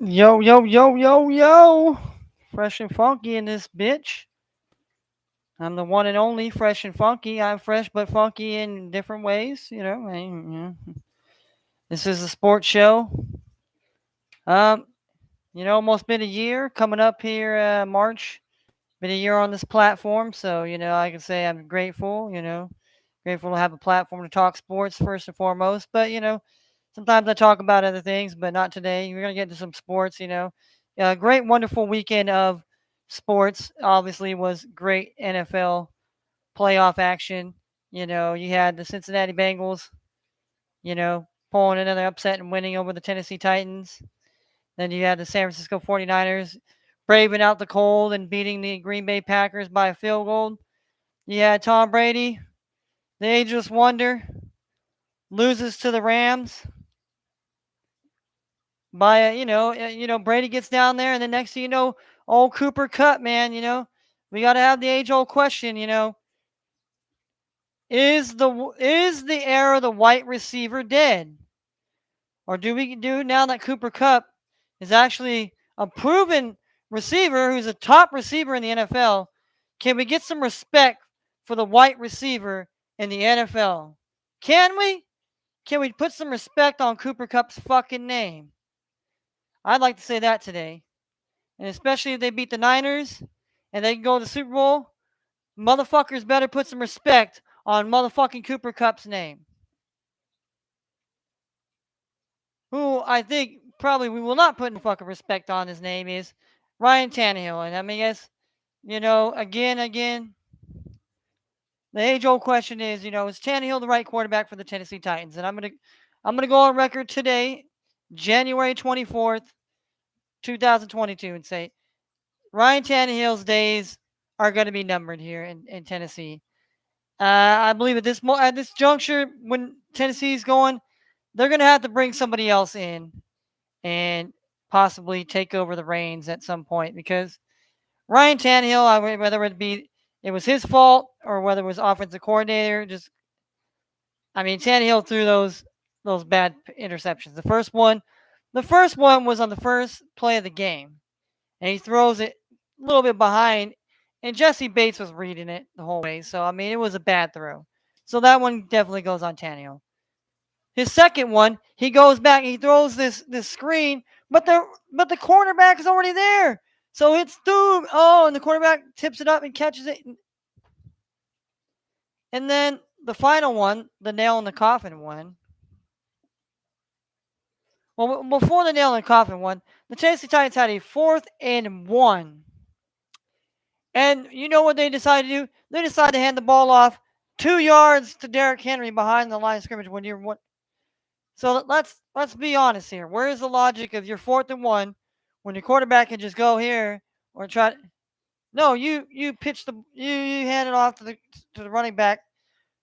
Yo, yo, yo, yo, yo. Fresh and funky in this bitch. I'm the one and only fresh and funky. I'm fresh but funky in different ways, This is a sports show. Um, almost been a year coming up here, March. Been a year on this platform, so I can say I'm grateful. Grateful to have a platform to talk sports first and foremost. But sometimes I talk about other things, but not today. We're gonna get into some sports. Great, wonderful weekend of sports. Obviously, was great NFL playoff action. You had the Cincinnati Bengals. Pulling another upset and winning over the Tennessee Titans. Then you had the San Francisco 49ers braving out the cold and beating the Green Bay Packers by a field goal. You had Tom Brady, the ageless wonder, loses to the Rams by Brady gets down there, and the next thing you know, old Cooper Kupp, man, we got to have the age-old question, is the era of the white receiver dead, or do we do now that Cooper Kupp is actually a proven receiver who's a top receiver in the NFL? Can we get some respect for the white receiver in the NFL? Can we? Can we put some respect on Cooper Kupp's fucking name? I'd like to say that today. And especially if they beat the Niners and they can go to the Super Bowl, motherfuckers better put some respect on motherfucking Cooper Kupp's name. Who I think probably we will not put no fucking respect on his name is Ryan Tannehill. And I mean, yes, again, the age-old question is, is Tannehill the right quarterback for the Tennessee Titans? And I'm gonna go on record today, January 24th, 2022, and say Ryan Tannehill's days are going to be numbered here in Tennessee. I believe at this juncture, when Tennessee's going, they're going to have to bring somebody else in and possibly take over the reins at some point, because Ryan Tannehill, whether it was his fault or whether it was offensive coordinator, Tannehill threw those bad interceptions. The first one was on the first play of the game, and he throws it a little bit behind, and Jesse Bates was reading it the whole way. So it was a bad throw. So that one definitely goes on Tannehill. His second one, he goes back and he throws this screen, but the cornerback is already there. So it's doom. Oh, and the quarterback tips it up and catches it. And then the final one, the nail in the coffin one. Well, before the nail in the coffin one, the Tennessee Titans had a 4th and 1. And you know what they decided to do? They decided to hand the ball off 2 yards to Derrick Henry behind the line of scrimmage when you're one. So let's be honest here. Where is the logic of your 4th and 1 when your quarterback can just go here or try? No, you pitch you hand it off to the running back,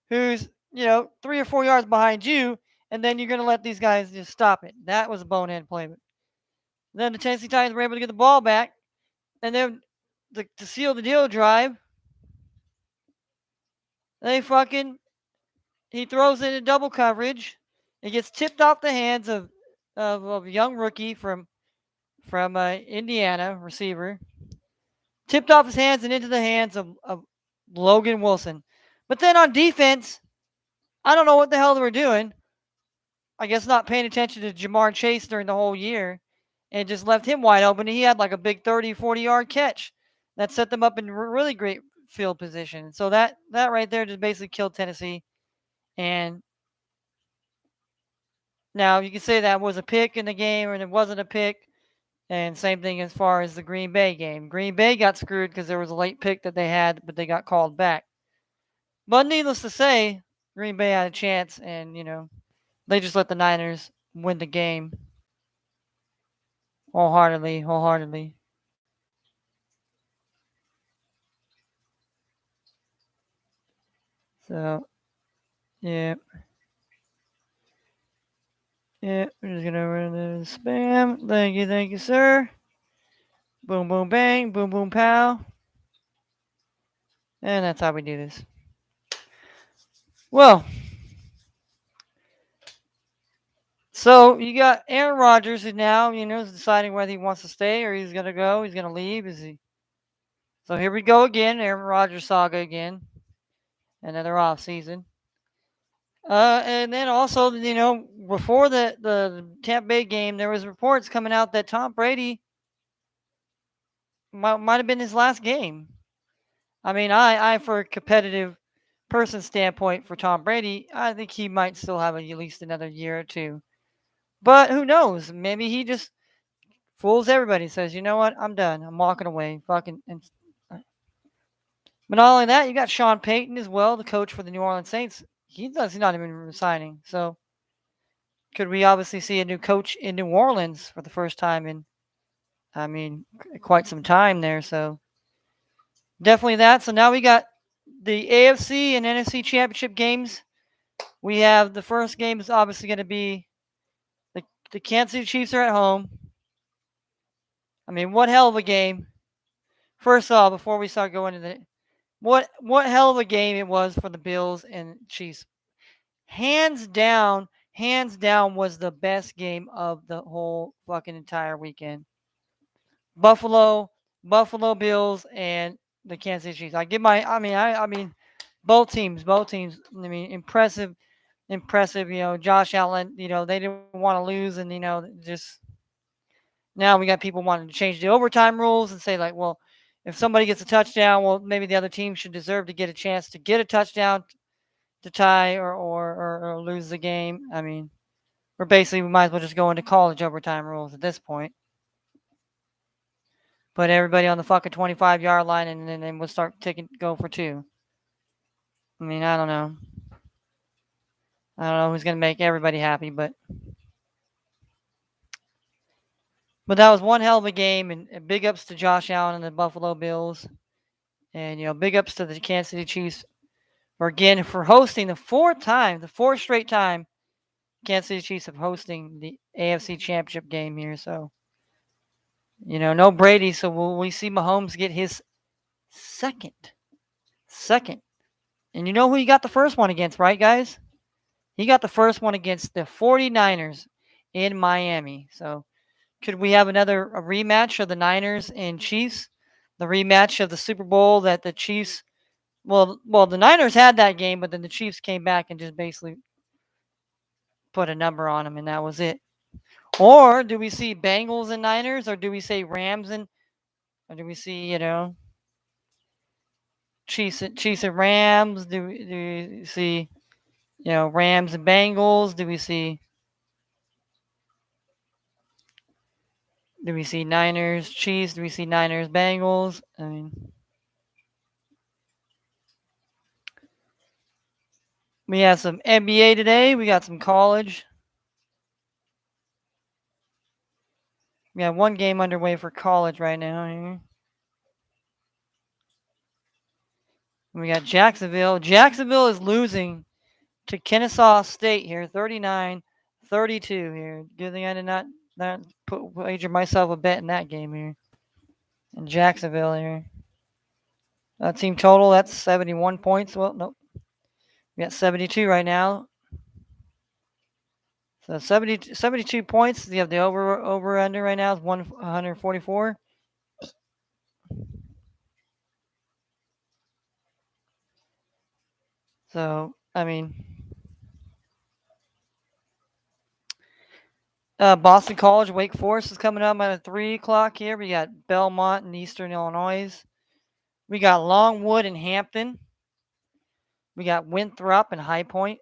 who's 3 or 4 yards behind you, and then you're gonna let these guys just stop it. That was a bonehead play. Then the Tennessee Titans were able to get the ball back, and then to seal the deal drive, he throws it in double coverage. It gets tipped off the hands of a young rookie from Indiana receiver. Tipped off his hands and into the hands of Logan Wilson. But then on defense, I don't know what the hell they were doing. I guess not paying attention to Jamar Chase during the whole year, and just left him wide open. He had like a big 30, 40-yard catch that set them up in really great field position. So that right there just basically killed Tennessee. And now you can say that was a pick in the game or it wasn't a pick. And same thing as far as the Green Bay game. Green Bay got screwed because there was a late pick that they had, but they got called back. But needless to say, Green Bay had a chance, and they just let the Niners win the game wholeheartedly. So yeah. Yeah, we're just gonna run the spam. Thank you, sir. Boom, boom, bang, boom, boom, pow. And that's how we do this. Well, So you got Aaron Rodgers, who now is deciding whether he wants to stay or he's gonna go. He's gonna leave. Is he? So here we go again, Aaron Rodgers saga again. Another off season. And then also, before the Tampa Bay game, there was reports coming out that Tom Brady might have been his last game. I mean, I for a competitive person standpoint for Tom Brady, I think he might still have at least another year or two. But who knows? Maybe he just fools everybody. Says, you know what? I'm done. I'm walking away. Fucking. But not only that, you got Sean Payton as well, the coach for the New Orleans Saints. He's not even resigning. So could we obviously see a new coach in New Orleans for the first time in, I mean, quite some time there. So definitely that. So now we got the AFC and NFC championship games. We have the first game is obviously going to be the Kansas City Chiefs are at home. I mean, what hell of a game. First of all, before we start going into what hell of a game it was for the Bills and Chiefs. Hands down was the best game of the whole fucking entire weekend. Buffalo, Buffalo Bills, and the Kansas City Chiefs. I mean, both teams. I mean, impressive. Josh Allen. They didn't want to lose, and just now we got people wanting to change the overtime rules and say like, well, if somebody gets a touchdown, well, maybe the other team should deserve to get a chance to get a touchdown to tie or lose the game. I mean, we might as well just go into college overtime rules at this point. Put everybody on the fucking 25-yard line, and then we'll start go for two. I mean, I don't know. I don't know who's gonna make everybody happy, but that was one hell of a game, and big ups to Josh Allen and the Buffalo Bills, and big ups to the Kansas City Chiefs for hosting the fourth straight time Kansas City Chiefs have hosting the AFC Championship game here. So, no Brady, so will we see Mahomes get his second? And you know who he got the first one against, right, guys? He got the first one against the 49ers in Miami. So, could we have a rematch of the Niners and Chiefs? The rematch of the Super Bowl that the Chiefs, well, the Niners had that game, but then the Chiefs came back and just basically put a number on them, and that was it. Or do we see Bengals and Niners, or do we say Rams or do we see Chiefs and Rams? Do we see Rams and Bengals? Do we see Niners Chiefs? Do we see Niners Bengals? I mean, we have some NBA today. We got some college. We have one game underway for college right now here. We got Jacksonville. Jacksonville is losing to Kennesaw State here, 39-32 here. Good thing I did not wager myself a bet in that game here. In Jacksonville here. Team total, that's 71 points. Well, nope. We got 72 right now. So 72 points. You have the over under right now is 144. So, I mean, Boston College, Wake Forest is coming up at 3 o'clock here. We got Belmont in Eastern Illinois. We got Longwood and Hampton. We got Winthrop and High Point.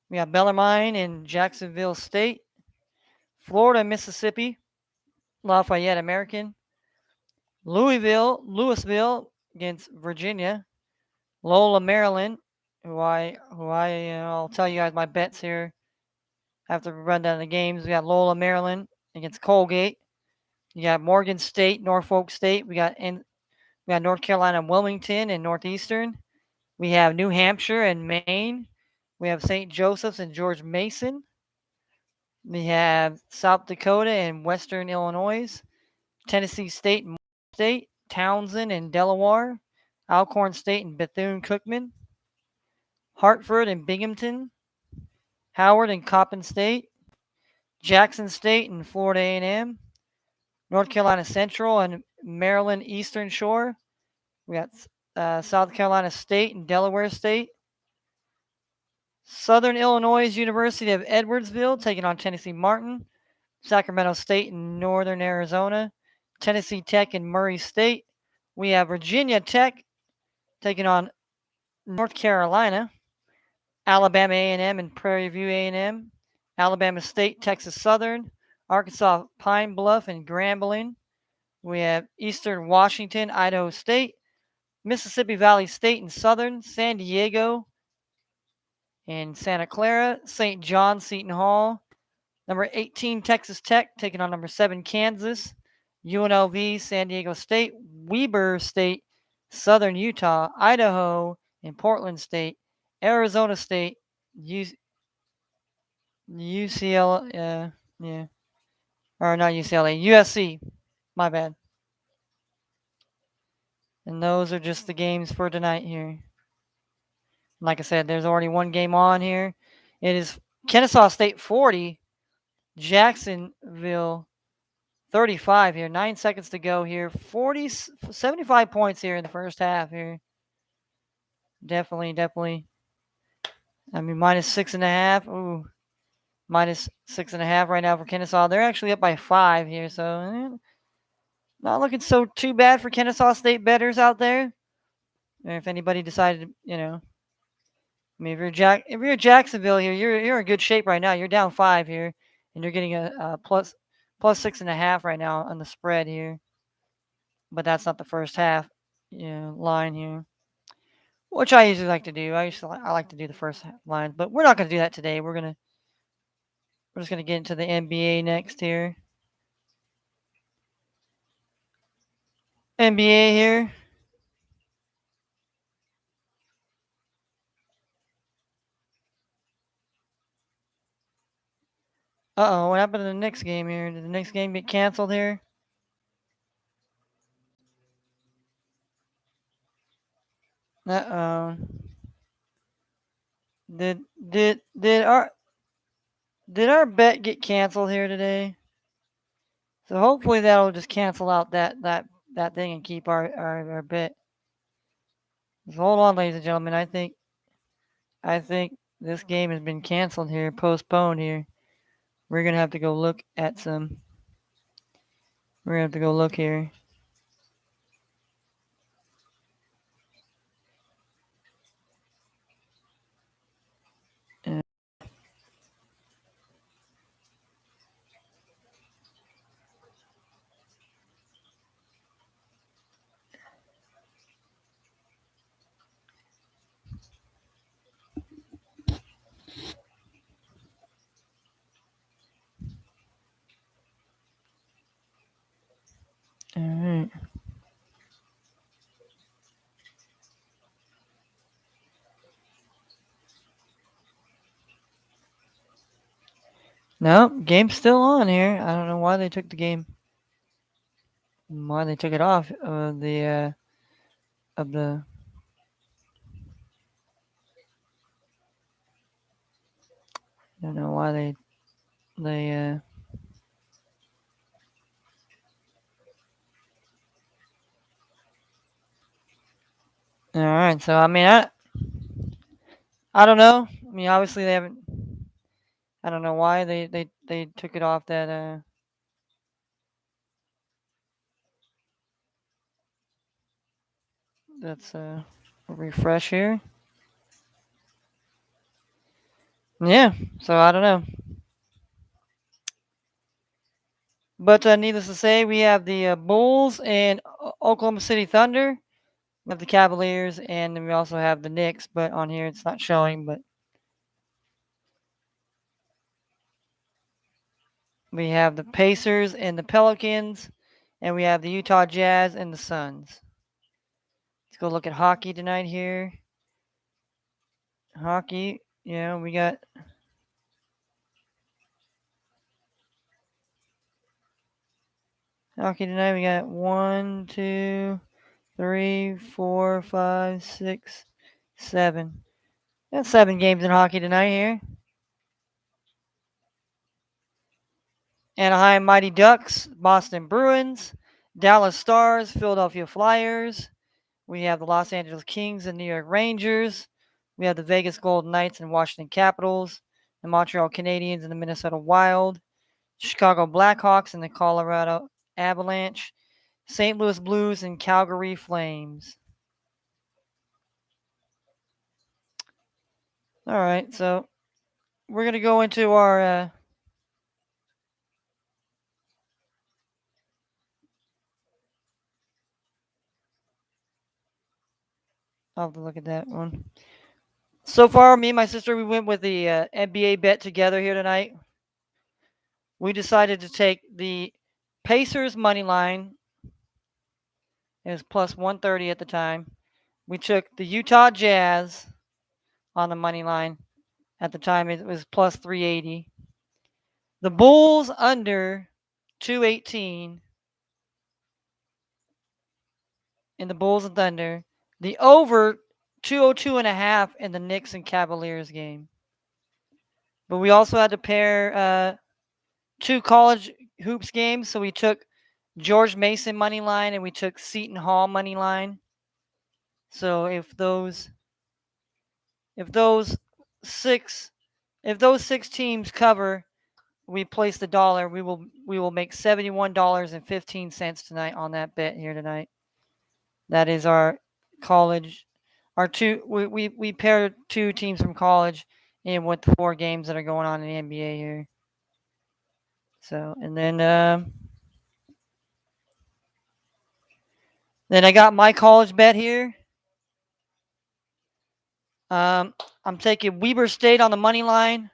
We got Bellarmine and Jacksonville State. Florida, Mississippi. Lafayette American. Louisville against Virginia. Loyola, Maryland, I'll tell you guys my bets here after we run down the games. We got Loyola, Maryland against Colgate. You got Morgan State, Norfolk State. We got North Carolina, Wilmington, and Northeastern. We have New Hampshire and Maine. We have St. Joseph's and George Mason. We have South Dakota and Western Illinois. Tennessee State and State. Townsend and Delaware. Alcorn State and Bethune-Cookman. Hartford and Binghamton. Howard and Coppin State, Jackson State and Florida A&M, North Carolina Central and Maryland Eastern Shore. We got South Carolina State and Delaware State. Southern Illinois University of Edwardsville taking on Tennessee Martin. Sacramento State and Northern Arizona. Tennessee Tech and Murray State. We have Virginia Tech taking on North Carolina. Alabama A&M and Prairie View A&M. Alabama State, Texas Southern. Arkansas Pine Bluff and Grambling. We have Eastern Washington, Idaho State. Mississippi Valley State and Southern. San Diego and Santa Clara. St. John, Seton Hall. Number 18, Texas Tech taking on number 7, Kansas. UNLV, San Diego State. Weber State, Southern Utah. Idaho and Portland State. Arizona State. UCLA, yeah. Or not UCLA, USC. My bad. And those are just the games for tonight here. Like I said, there's already one game on here. It is Kennesaw State 40, Jacksonville 35 here. 9 seconds to go here. 75 points here in the first half here. Definitely. I mean, minus 6.5. Ooh, minus 6.5 right now for Kennesaw. They're actually up by 5 here, so not looking so too bad for Kennesaw State bettors out there. If anybody decided, I mean, if you're Jacksonville here, you're in good shape right now. You're down 5 here, and you're getting a plus 6.5 right now on the spread here. But that's not the first half, line here, which I usually like to do. I like to do the first half lines, but we're not going to do that today. We're just gonna get into the NBA next here. NBA here. Uh-oh, what happened to the next game here? Did the next game get canceled here? Uh-oh. Did our bet get canceled here today? So hopefully that'll just cancel out that thing and keep our bet. So hold on, ladies and gentlemen. I think this game has been canceled here, postponed here. We're gonna have to go look at some. We're gonna have to go look here. All right. No, game's still on here. I don't know why they took the game. Why they took it off of the of the. I don't know why they. All right. So I mean, I don't know. I mean, obviously they haven't. I don't know why they took it off that. That's refresh here. Yeah. So I don't know. But needless to say, we have the Bulls and Oklahoma City Thunder. We have the Cavaliers, and then we also have the Knicks. But on here, it's not showing. But we have the Pacers and the Pelicans, and we have the Utah Jazz and the Suns. Let's go look at hockey tonight here. Hockey, we got. Hockey tonight, we got 1, 2, 3, 4, 5, 6, 7. That's 7 games in hockey tonight here. Anaheim Mighty Ducks, Boston Bruins, Dallas Stars, Philadelphia Flyers. We have the Los Angeles Kings and New York Rangers. We have the Vegas Golden Knights and Washington Capitals, the Montreal Canadiens and the Minnesota Wild, Chicago Blackhawks and the Colorado Avalanche, St. Louis Blues and Calgary Flames. All right, so we're going to go into our I'll have to look at that one. So far, me and my sister, we went with the NBA bet together here tonight. We decided to take the Pacers money line. It was plus 130 at the time. We took the Utah Jazz on the money line. At the time, it was plus 380. The Bulls under 218. In the Bulls and Thunder. The over 202.5 in the Knicks and Cavaliers game. But we also had to pair two college hoops games. So we took George Mason money line and we took Seton Hall money line. So if those six teams cover, we place the dollar. We will make $71.15 tonight on that bet here tonight. That is our college. Our two we paired two teams from college in with the 4 games that are going on in the NBA here. So and then I got my college bet here. I'm taking Weber State on the money line.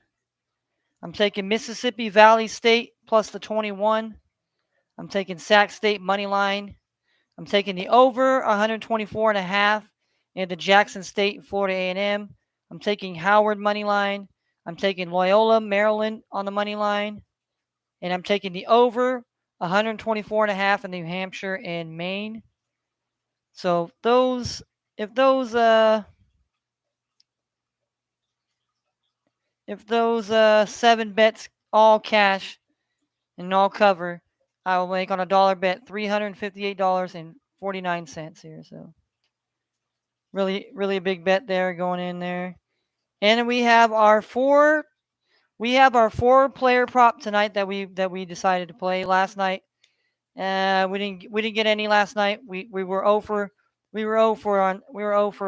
I'm taking Mississippi Valley State plus the 21. I'm taking Sac State money line. I'm taking the over 124.5 in the Jackson State Florida A&M. I'm taking Howard money line. I'm taking Loyola Maryland on the money line, and I'm taking the over 124.5 in New Hampshire and Maine. So if those 7 bets all cash and all cover, I will make on a dollar bet $358.49 here. So really, really a big bet there going in there. And then we have our 4 player prop tonight that we decided to play last night. We didn't get any last night. We were 0 for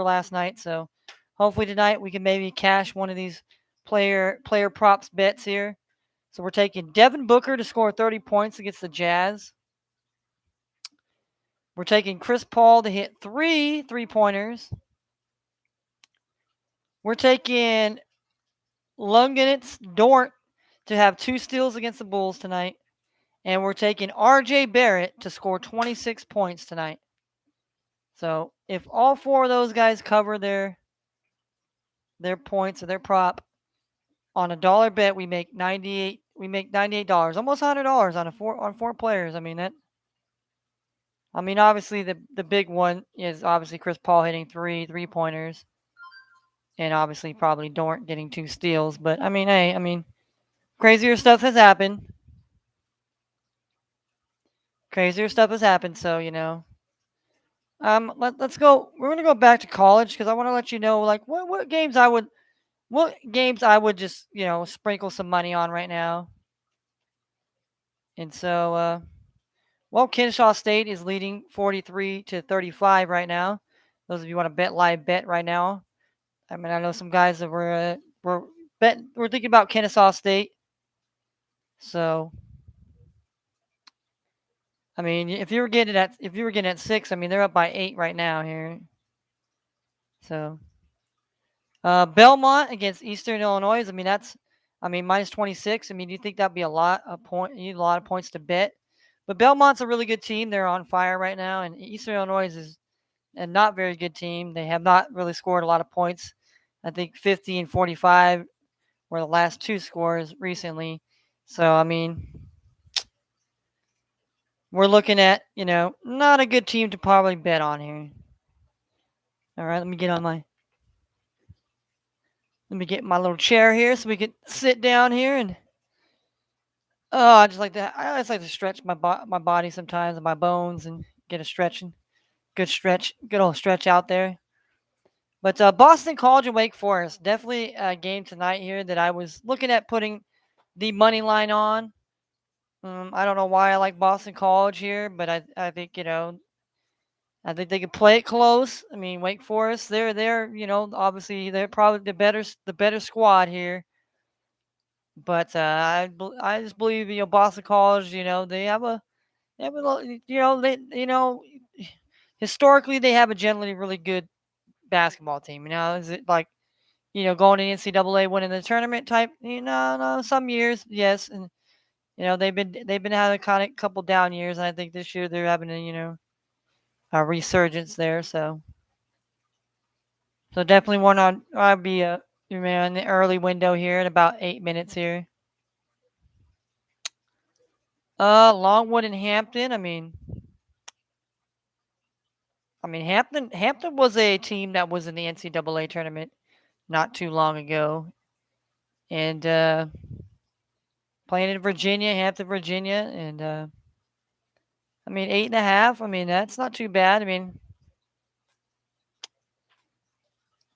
last night. So hopefully tonight we can maybe cash one of these player props bets here. So we're taking Devin Booker to score 30 points against the Jazz. We're taking Chris Paul to hit 3 3-pointers. We're taking Lungenitz Dort to have 2 steals against the Bulls tonight. And we're taking RJ Barrett to score 26 points tonight. So if all 4 of those guys cover their points or their prop on a dollar bet, we make $98, almost $100 on 4 players. I mean obviously the big one is obviously Chris Paul hitting 3 3-pointers. And obviously probably Dort getting 2 steals. But hey, crazier stuff has happened. So, let's go. We're gonna go back to college because I want to let you know like what games I would just sprinkle some money on right now. And so Kennesaw State is leading 43-35 right now. Those of you want to bet live bet right now. I know some guys that we're thinking about Kennesaw State. So if you were getting at 6, they're up by 8 right now here. So Belmont against Eastern Illinois. That's minus 26. Do you think that'd be a lot of points to bet? But Belmont's a really good team. They're on fire right now, and Eastern Illinois is a not very good team. They have not really scored a lot of points. I think 50 and 45 were the last 2 scores recently. So we're looking at not a good team to probably bet on here. All right, let me get my little chair here so we can sit down here and Oh, I just like to stretch my body sometimes and my bones and get a stretching, good stretch, good old stretch out there. But Boston College and Wake Forest, definitely a game tonight here that I was looking at putting the money line on. I don't know why I like Boston College here, but I think I think they could play it close. I mean, Wake Forest, they're obviously they're probably the better squad here. But I just believe Boston College, they have a historically they have a generally really good basketball team. Is it like going to NCAA winning the tournament type? No, some years yes, and they've been having kind of couple down years, and I think this year they're having a resurgence there. So definitely one on. I'll be in the early window here in about 8 minutes here. Longwood and Hampton. I mean Hampton was a team that was in the NCAA tournament not too long ago, and playing in Virginia, Hampton, Virginia, and 8.5. That's not too bad.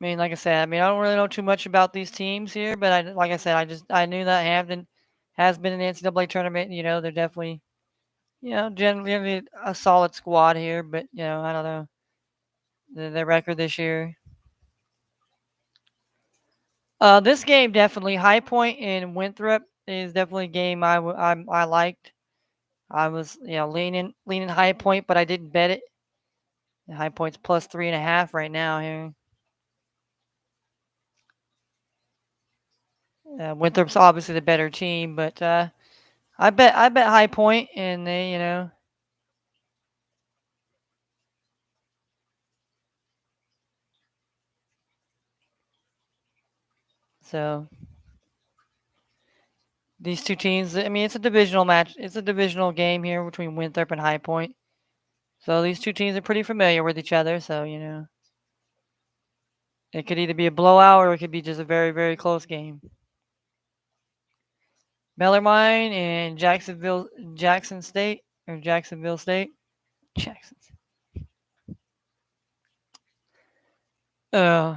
Like I said, I don't really know too much about these teams here, but like I said, I knew that Hampton has been in the NCAA tournament. They're definitely, generally a solid squad here, but I don't know their record this year. This game definitely High Point and Winthrop is definitely a game I liked. I was leaning High Point, but I didn't bet it. High Point's plus 3.5 right now here. Winthrop's obviously the better team, but I bet High Point, and they. So these two teams, it's a divisional match. It's a divisional game here between Winthrop and High Point. So these two teams are pretty familiar with each other. So it could either be a blowout or it could be just a very very close game. Bellarmine and Jackson State or Jacksonville State. Jackson. Uh,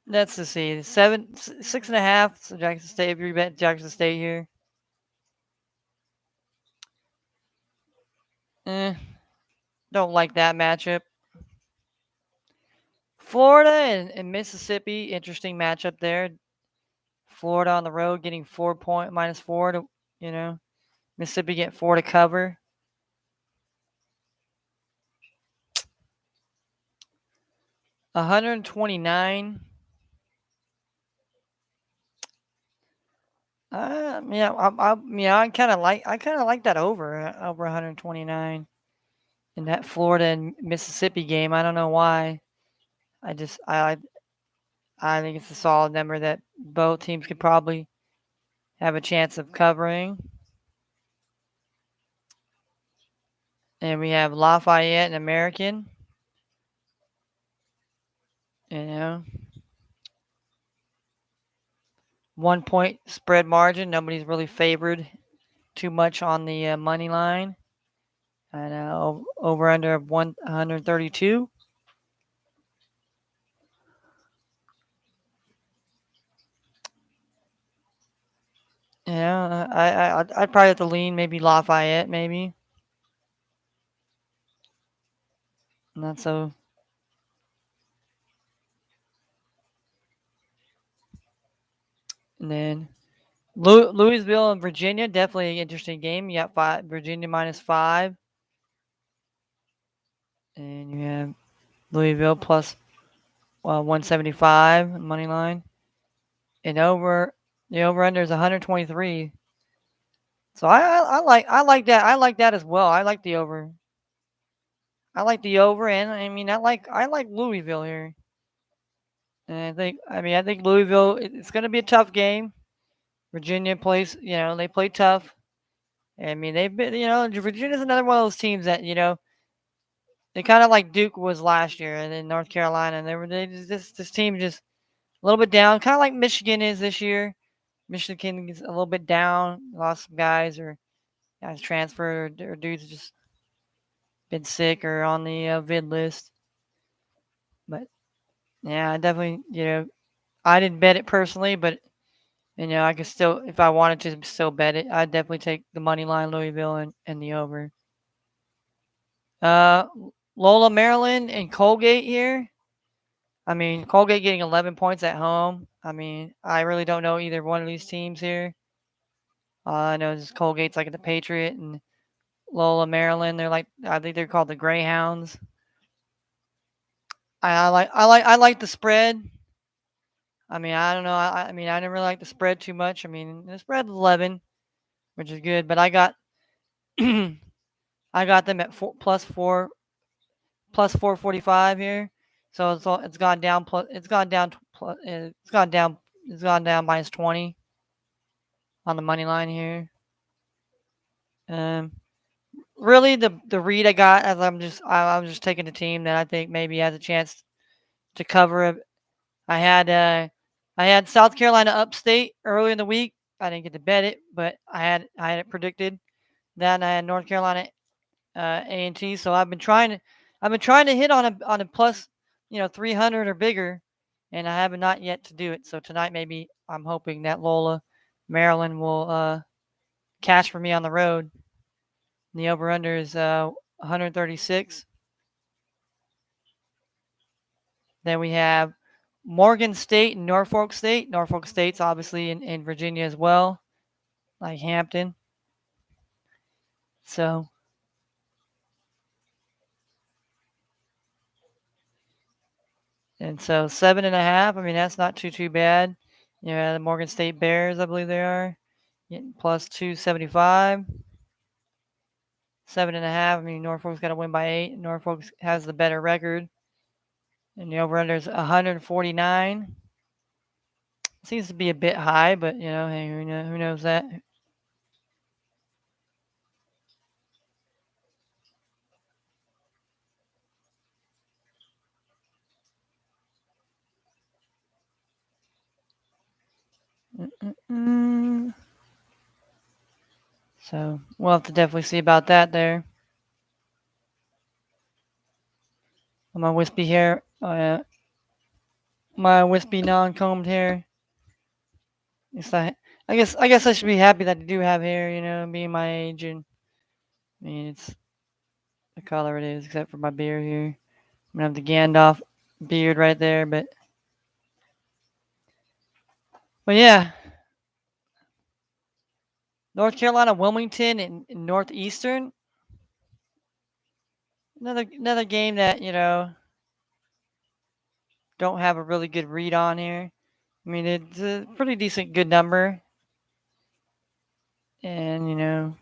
let's just see. 6.5. So Jackson State. If you bet Jackson State here. Eh, don't like that matchup. Florida and Mississippi, interesting matchup there. Florida on the road getting 4 point -4 to Mississippi getting 4 to cover. $129. Yeah, I kind of like that over 129 in that Florida and Mississippi game. I don't know why. I just I think it's a solid number that both teams could probably have a chance of covering. And we have Lafayette and American. You know, 1 point spread margin. Nobody's really favored too much on the money line. And over under 132. I'd probably have to lean maybe Lafayette, maybe. Not so. And then Louisville and Virginia, definitely an interesting game. You got Virginia -5, and you have Louisville plus 175 money line, and the over under is 123. So I like that. I like that as well. I like the over. I like the over, and I like Louisville here. And I think Louisville. It's going to be a tough game. Virginia plays. They play tough. They've been. Virginia's another one of those teams that they kind of like Duke was last year, and then North Carolina. And this team just a little bit down, kind of like Michigan is this year. Michigan is a little bit down. Lost some guys or guys transferred or dudes just been sick or on the vid list. But yeah, I definitely, I didn't bet it personally, but I could still, if I wanted to still bet it, I'd definitely take the money line Louisville and the over. Uh, Lola, Maryland, and Colgate here. I mean, Colgate getting 11 points at home. I mean, I really don't know either one of these teams here. I know this Colgate's like the Patriot, and Lola, Maryland. They're like, I think they're called the Greyhounds. I like the spread. I mean, I don't know. I mean, I didn't really like the spread too much. I mean, the spread 11, which is good, but I got I got them at plus 445 here. So it's gone down it's gone down minus 20 on the money line here. Um, really the read I got as I'm just taking a team that I think maybe has a chance to cover it. I had I had South Carolina upstate early in the week. I didn't get to bet it, but I had it predicted. Then I had North Carolina A&T. So I've been trying to hit on a plus 300 or bigger, and I have not yet to do it. So tonight maybe I'm hoping that Lola, Maryland will cash for me on the road. The over under is 136. Then we have Morgan State and Norfolk State. Norfolk State's obviously in Virginia as well, like Hampton. So, and so 7.5. I mean, that's not too bad. The Morgan State Bears, I believe they are, getting plus 275. 7.5. I mean, Norfolk's got to win by 8. Norfolk has the better record. And the over under is 149. Seems to be a bit high, but hey, who knows that? Mm-mm-mm. So we'll have to definitely see about that there. My wispy hair, my wispy non-combed hair. It's like, I guess I should be happy that I do have hair. Being my age, and I mean it's the color it is, except for my beard here. I'm gonna have the Gandalf beard right there, but yeah, North Carolina, Wilmington, and Northeastern. Another game that don't have a really good read on here. I mean, it's a pretty decent, good number, and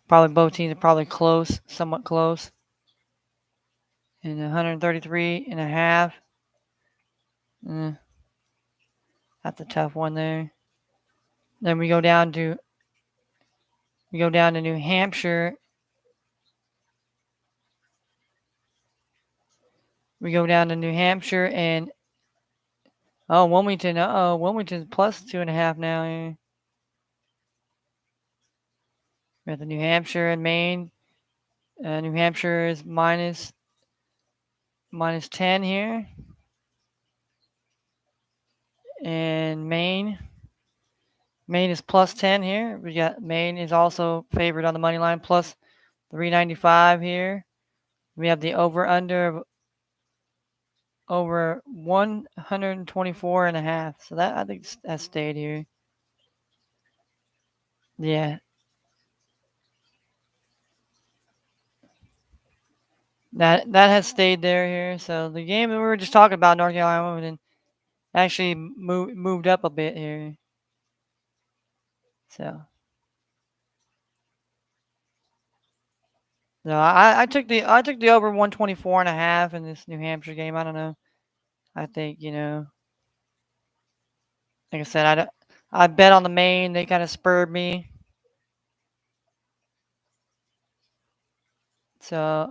probably both teams are probably close, somewhat close. And 133 and a half. Eh, that's a tough one there. Then we go down to New Hampshire. We go down to New Hampshire and Wilmington. Wilmington's plus 2.5 now. Yeah. We got the New Hampshire and Maine. New Hampshire is minus 10 here, and Maine is plus 10 here. We got Maine is also favored on the money line plus 395 here. We have the over under over 124 and a half. So that I think that stayed here. Yeah. That has stayed there here. So the game that we were just talking about, North Carolina Wilmington, actually moved up a bit here. So no, I took the over 124 and a half in this New Hampshire game. I don't know. I think like I said, I bet on the Maine. They kind of spurred me. So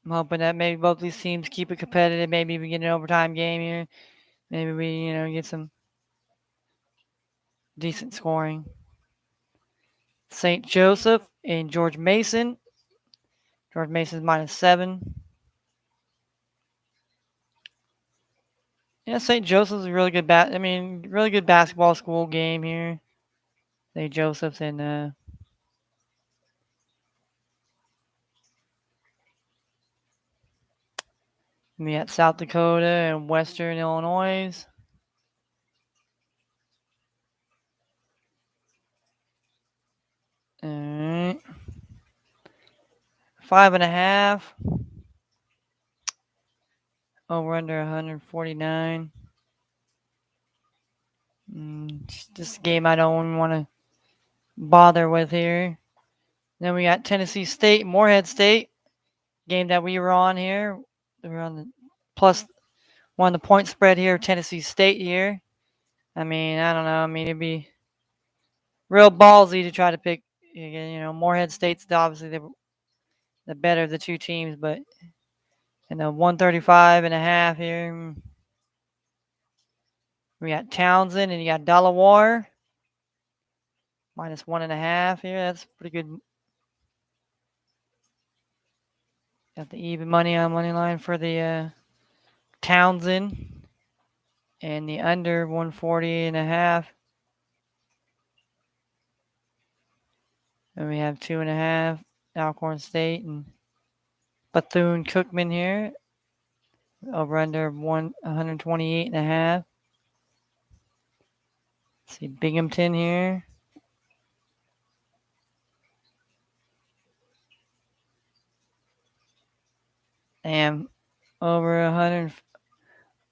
I'm hoping that maybe both these teams keep it competitive. Maybe we get an overtime game here. Maybe we get some. decent scoring. St. Joseph and George Mason. George Mason's -7. Yeah, St. Joseph's a really good really good basketball school game here. St. Joseph's and we got South Dakota and Western Illinois. All right. 5.5. Over under 149. Just a game I don't want to bother with here. Then we got Tennessee State, Morehead State. Game that we were on here. We were on the plus one the point spread here, Tennessee State here. I mean, I don't know. I mean, it'd be real ballsy to try to pick. Morehead State's obviously the better of the two teams, but in the 135.5 here, we got Townsend and you got Delaware. -1.5 here. That's pretty good. Got the even money on money line for the Townsend and the under 140.5. And we have 2.5 Alcorn State and Bethune Cookman here. Over under 128.5. See Binghamton here. And over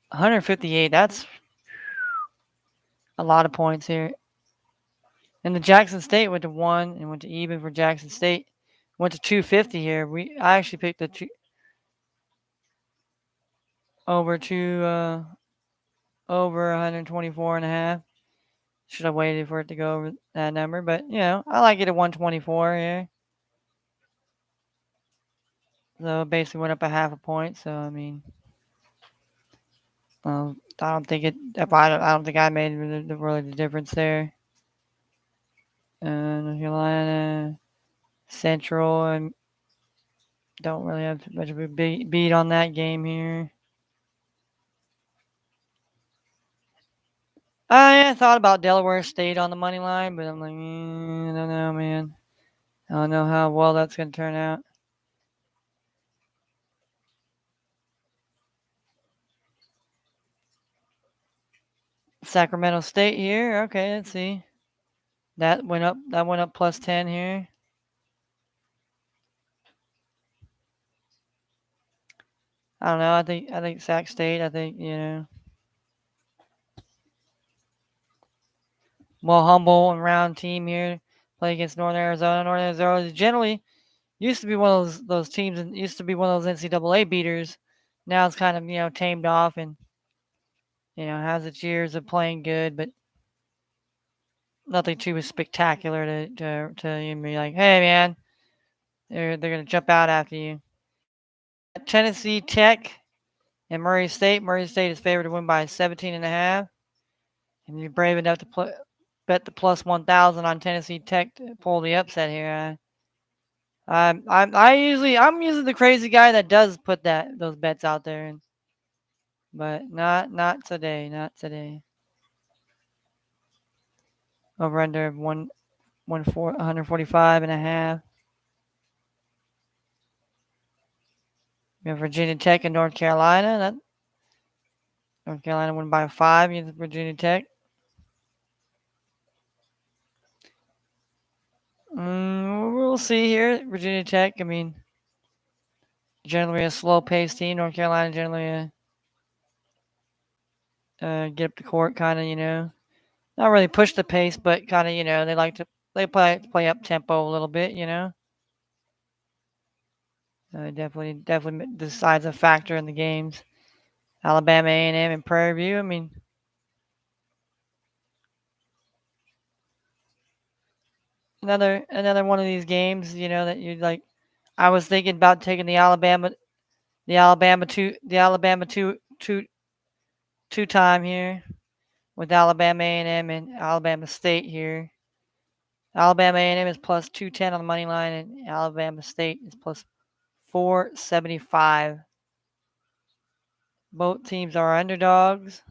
158. That's a lot of points here. And the Jackson State went to 1 and went to even for Jackson State. Went to 250 here. I actually picked the over 124.5. Should have waited for it to go over that number, but I like it at 124 here. So it basically went up a half a point. So I mean, I don't think I made really the difference there. North Carolina Central, and don't really have much of a beat on that game here. I thought about Delaware State on the money line, but I'm like, I don't know, man. I don't know how well that's going to turn out. Sacramento State here. Okay, let's see. That went up. That went up +10 here. I don't know. I think Sac State. I think well, humble and round team here. Play against Northern Arizona. Northern Arizona generally used to be one of those teams and used to be one of those NCAA beaters. Now it's kind of tamed off and has its years of playing good, but nothing too spectacular to be like, hey man, they're gonna jump out after you. Tennessee Tech and Murray State. Murray State is favored to win by 17.5. And you're brave enough to bet the +1,000 on Tennessee Tech to pull the upset here. I'm usually the crazy guy that does put those bets out there, but not today. Not today. Over under 145.5. We have Virginia Tech and North Carolina. North Carolina won by 5 against Virginia Tech. We'll see here. Virginia Tech, I mean, generally a slow-paced team. North Carolina generally get up the court, kind of, not really push the pace, but kind of, they like to play up tempo a little bit. Definitely decides a factor in the games. Alabama A&M and Prairie View. I mean, another one of these games, that you like. I was thinking about taking the Alabama two time here. with Alabama A&M and Alabama State here. Alabama A&M is plus 210 on the money line, and Alabama State is plus 475. Both teams are underdogs.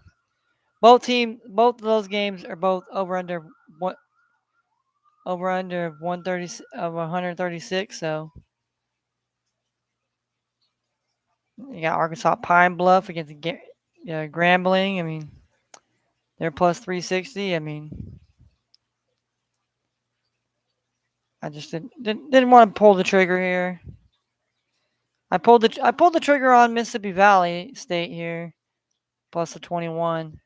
Both of those games are both over under 130 of 136. So you got Arkansas Pine Bluff against Grambling. I mean, they're plus 360. I mean, I just didn't want to pull the trigger here. I pulled the trigger on Mississippi Valley State here, plus the 21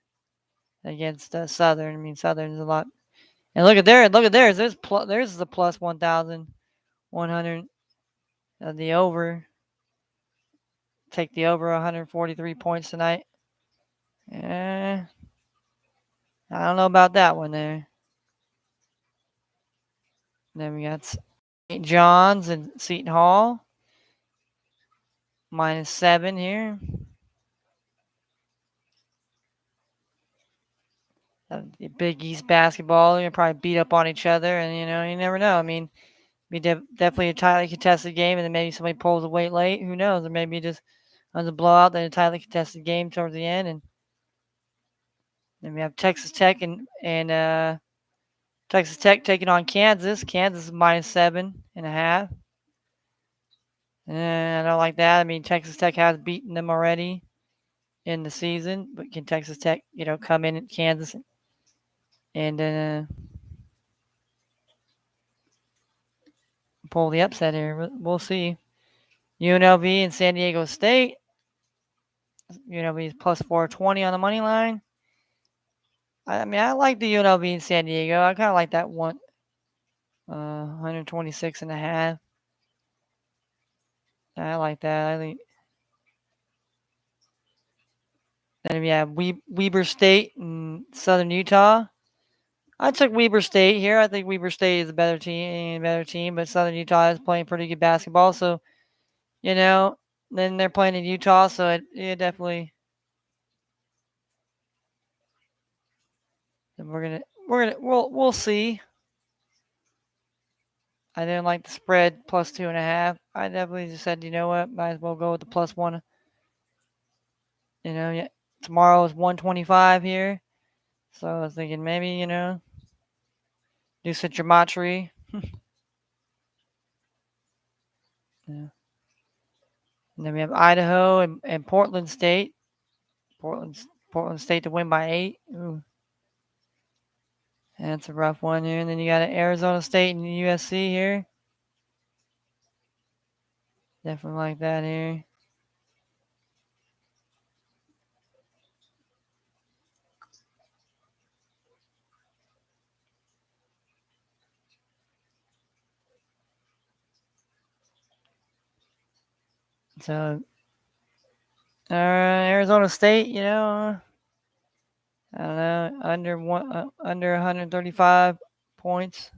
against Southern. I mean, Southern's a lot. And look at theirs. Theirs is a plus 1,100. The over. Take the over 143 points tonight. I don't know about that one there. Then we got St. John's and Seton Hall. -7 here. The Big East basketball, you're probably beat up on each other, and you never know. I mean, be definitely a tightly contested game, and then maybe somebody pulls away late. Who knows? Or maybe just on a blowout, then a tightly contested game towards the end, and then we have Texas Tech and Texas Tech taking on Kansas. Kansas is -7.5. And I don't like that. I mean, Texas Tech has beaten them already in the season, but can Texas Tech, come in at Kansas and pull the upset here? We'll see. UNLV and San Diego State. UNLV is plus 420 on the money line. I mean, I like the UNLV in San Diego. I kind of like that one, 126.5. I like that. I think. Then we have Weber State and Southern Utah. I took Weber State here. I think Weber State is a better team, but Southern Utah is playing pretty good basketball. So, then they're playing in Utah, so it definitely. And we'll see. I didn't like the spread plus 2.5. I definitely just said, you know what, might as well go with the plus one. Yeah, tomorrow is 125 here, so I was thinking maybe do some gematria. Yeah. And then we have Idaho and Portland State. Portland State to win by 8. Ooh. That's a rough one here. And then you got Arizona State and USC here. Definitely like that here. So, Arizona State, I don't know, under 135 points.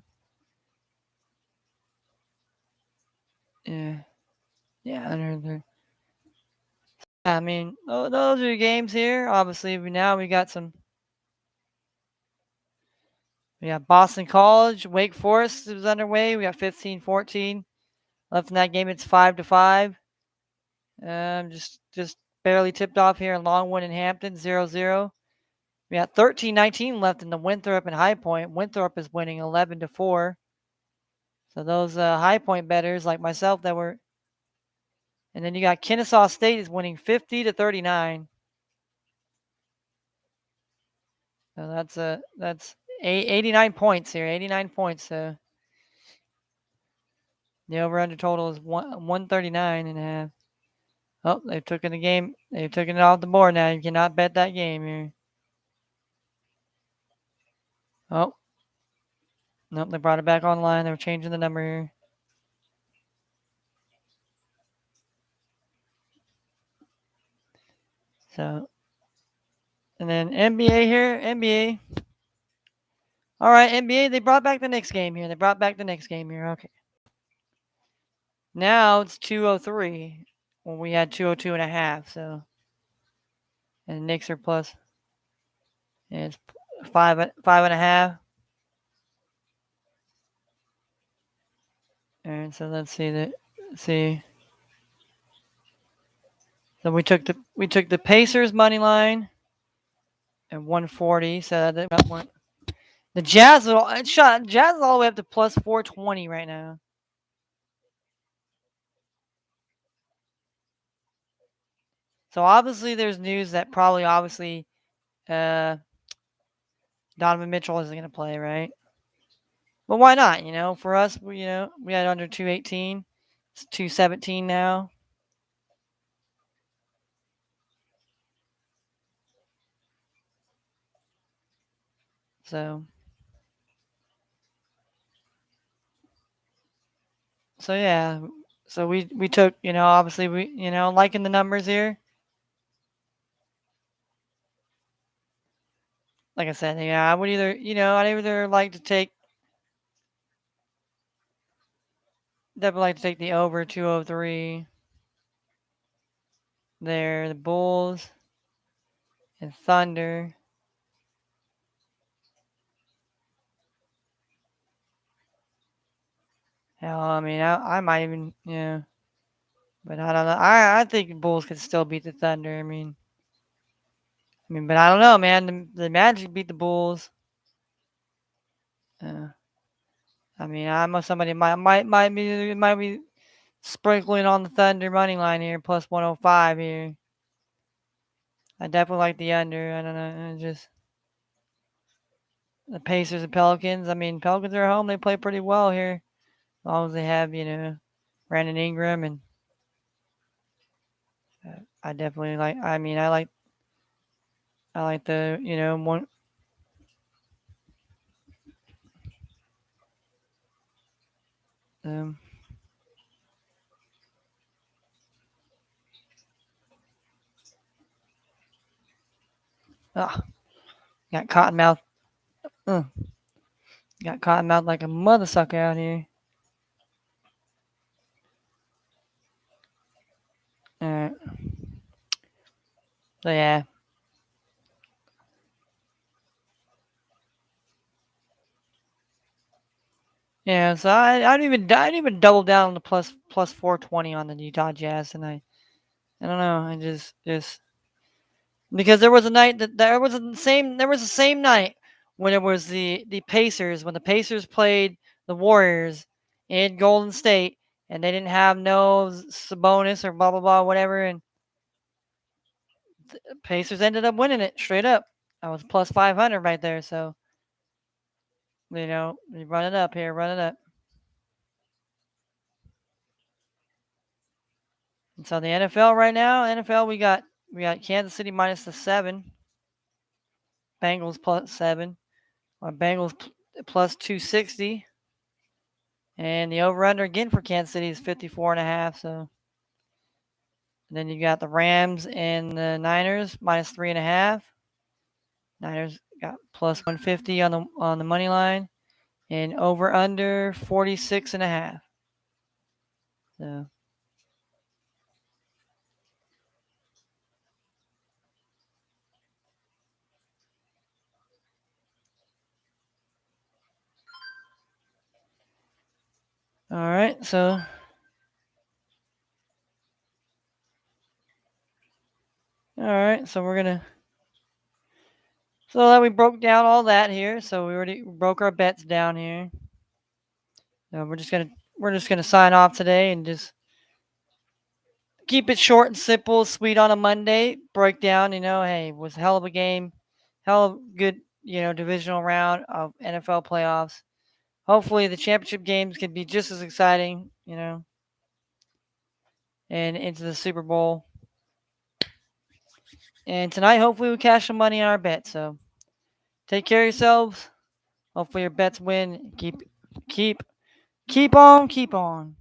Yeah, under. I mean, those are games here. Obviously, now we got some. We got Boston College, Wake Forest is underway. We got 15-14 left in that game. It's 5-5. Just barely tipped off here in Longwood and Hampton, 0-0. We got 13-19 left in the Winthrop and High Point. Winthrop is winning 11-4. So those High Point bettors like myself that were. And then you got Kennesaw State is winning 50-39. So that's 89 points here. 89 points. So the over/under total is 139.5. Oh, they've taken the game. They've taken it off the board now. You cannot bet that game here. Oh. Nope, they brought it back online. They were changing the number here. So, and then NBA here. NBA. All right, NBA. They brought back the next game here. Okay. Now it's 203 when we had 202.5. So, and the Knicks are plus. And it's 5.5. And so let's see that. See. So we took the Pacers money line at 140. So that got one. The Jazz Jazz is all the way up to plus 420 right now. So obviously there's news that probably obviously uh, Donovan Mitchell isn't going to play, right? But why not? For us, we had under 218. It's 217 now. So yeah. So we took, obviously we, liking the numbers here. Like I said, yeah, I would either, I'd either like to take definitely like to take the over 203 there, the Bulls and Thunder. Hell, I mean, I might even, but I don't know. I think the Bulls could still beat the Thunder. But I don't know, man. The Magic beat the Bulls. Uh, I'm somebody might be sprinkling on the Thunder money line here, plus 105 here. I definitely like the under. I don't know, just the Pacers and Pelicans. Pelicans are at home. They play pretty well here, as long as they have Brandon Ingram and I definitely like. I like the one. Um, ah, got cotton mouth. Uh, got cotton mouth like a mother sucker out here. All right. So yeah. Yeah, so I'd even double down on the plus 420 on the Utah Jazz tonight. I don't know. I just because there was a night that there was the same night when it was the Pacers when the Pacers played the Warriors in Golden State and they didn't have no Sabonis or blah blah blah whatever and the Pacers ended up winning it straight up. I was plus 500 right there, so you run it up here, run it up. And so the NFL right now, we got Kansas City minus the 7, Bengals plus 7, Bengals plus 260, and the over under again for Kansas City is 54.5. So and then you got the Rams and the Niners minus 3.5. Niners got plus 150 on the money line, and over under 46.5. So all right, so we're gonna so that we broke down all that here. So we already broke our bets down here. So we're just gonna sign off today and just keep it short and simple, sweet on a Monday. Break down, hey, it was a hell of a game, hell of a good, divisional round of NFL playoffs. Hopefully the championship games can be just as exciting, and into the Super Bowl. And tonight, hopefully, we cash some money on our bet. So take care of yourselves. Hopefully, your bets win. Keep on, keep on.